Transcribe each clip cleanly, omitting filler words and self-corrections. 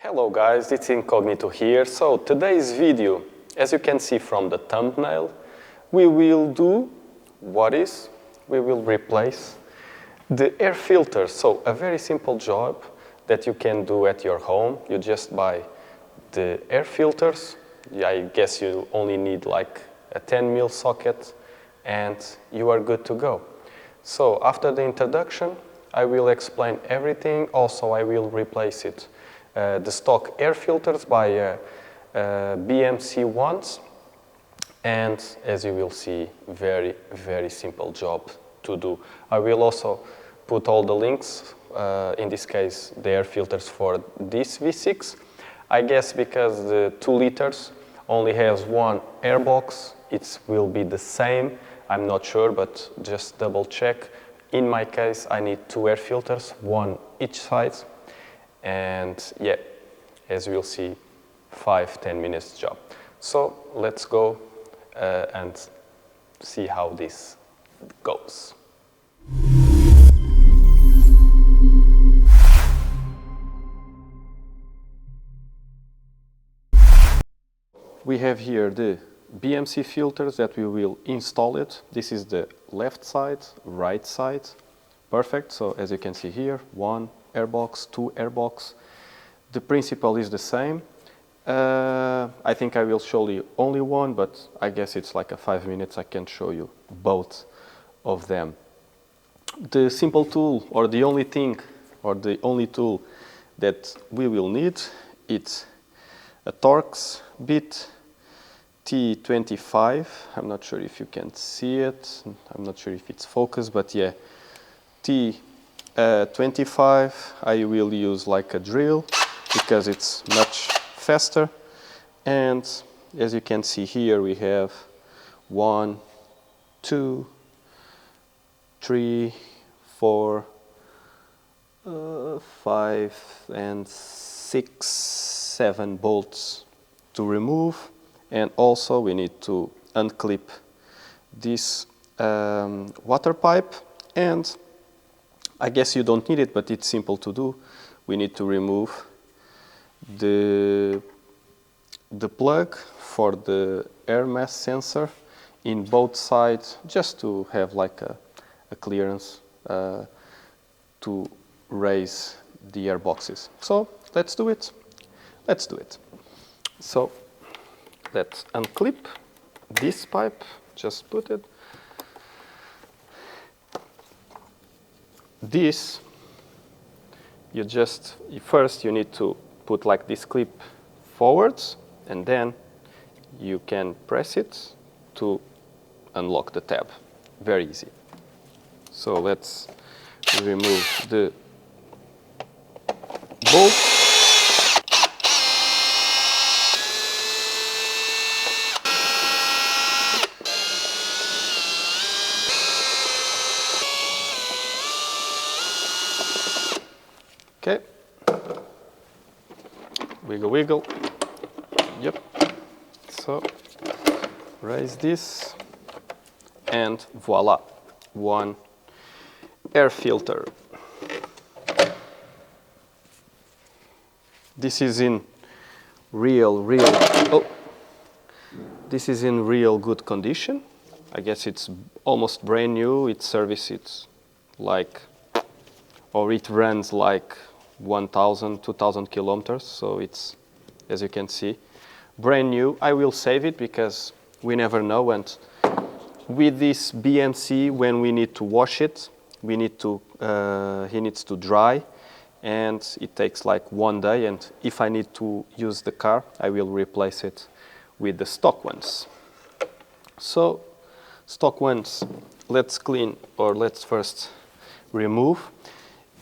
Hello guys, it's Incognito here. So today's video, as you can see from the thumbnail, we will do we will replace the air filters. So a very simple job that you can do at your home. You just buy the air filters. I guess you only need like a 10mm socket and you are good to go. So after the introduction, I will explain everything. Also, I will replace it. The stock air filters by BMC ones, and as you will see, very simple job to do. I will also put all the links, in this case the air filters for this V6. I guess because the 2 liters only has one airbox, it will be the same. I'm not sure, but just double check. In my case, I need 2 air filters, one each side. And yeah, as we'll see, 5-10 minutes job. So let's go and see how this goes. We have here the BMC filters that we will install it. This is the left side, right side. Perfect. So as you can see here, 1 airbox, 2 airbox. The principle is the same. I think I will show you only one, but I guess it's like a 5 minutes. I can show you both of them. The simple tool, or the only thing, or the only tool that we will need, it's a Torx bit T25. I'm not sure if you can see it. I'm not sure if it's focused, but yeah, T25. I will use like a drill because it's much faster. And as you can see here, we have 1, 2, 3, 4, 5, and 6, 7 bolts to remove. And also we need to unclip this water pipe, and I guess you don't need it, but it's simple to do. We need to remove the plug for the air mass sensor in both sides, just to have like a clearance to raise the air boxes. So let's do it. Let's do it. So let's unclip this pipe. Just put it. This, first you need to put like this clip forwards, and then you can press it to unlock the tab. Very easy. So let's remove the bolt. Okay, wiggle, wiggle, yep. So raise this, and voila, 1 air filter. This is in this is in real good condition. I guess it's almost brand new. It services like, or it runs like 1,000, 2,000 kilometers, so it's, as you can see, brand new. I will save it because we never know, and with this BMC, when we need to wash it, we need to, he needs to dry, and it takes like 1 day, and if I need to use the car, I will replace it with the stock ones. So, stock ones, let's clean, or let's first remove.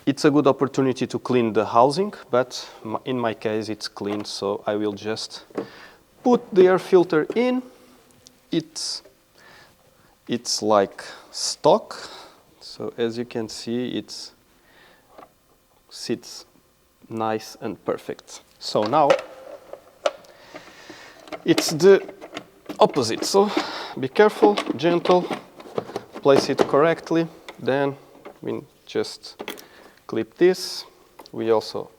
It's a good opportunity to clean the housing, but in my case it's clean, so I will just put the air filter in. It's like stock, so as you can see, it sits nice and perfect. So now it's the opposite, so be careful, gentle, place it correctly, then we just clip this. We also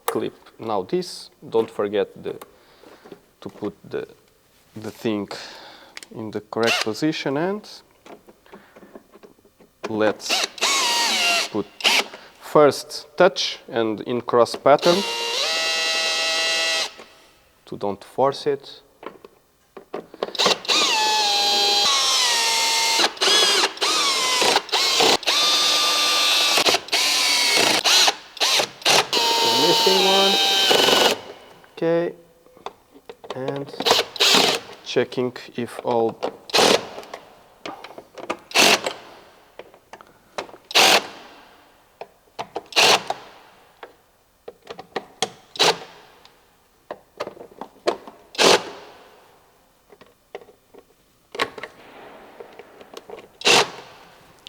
clip now this, don't forget to put the thing in the correct position, and let's put first touch and in cross pattern to don't force it. Missing one. Okay, and checking if all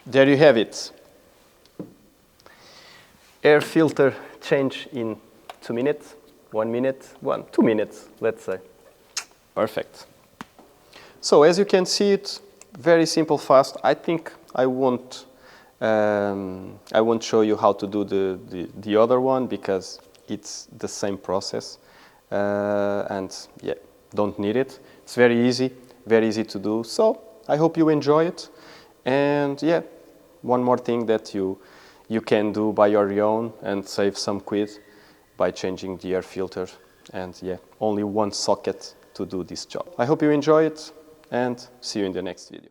there you have it. Air filter change in 2 minutes, 1 minute, 2 minutes, let's say. Perfect. So as you can see, it's very simple, fast. I think I won't show you how to do the other one because it's the same process, and yeah, don't need it. It's very easy to do. So I hope you enjoy it, and yeah, one more thing that you can do by your own and save some quid by changing the air filter, and yeah, only one socket to do this job. I hope you enjoy it, and see you in the next video.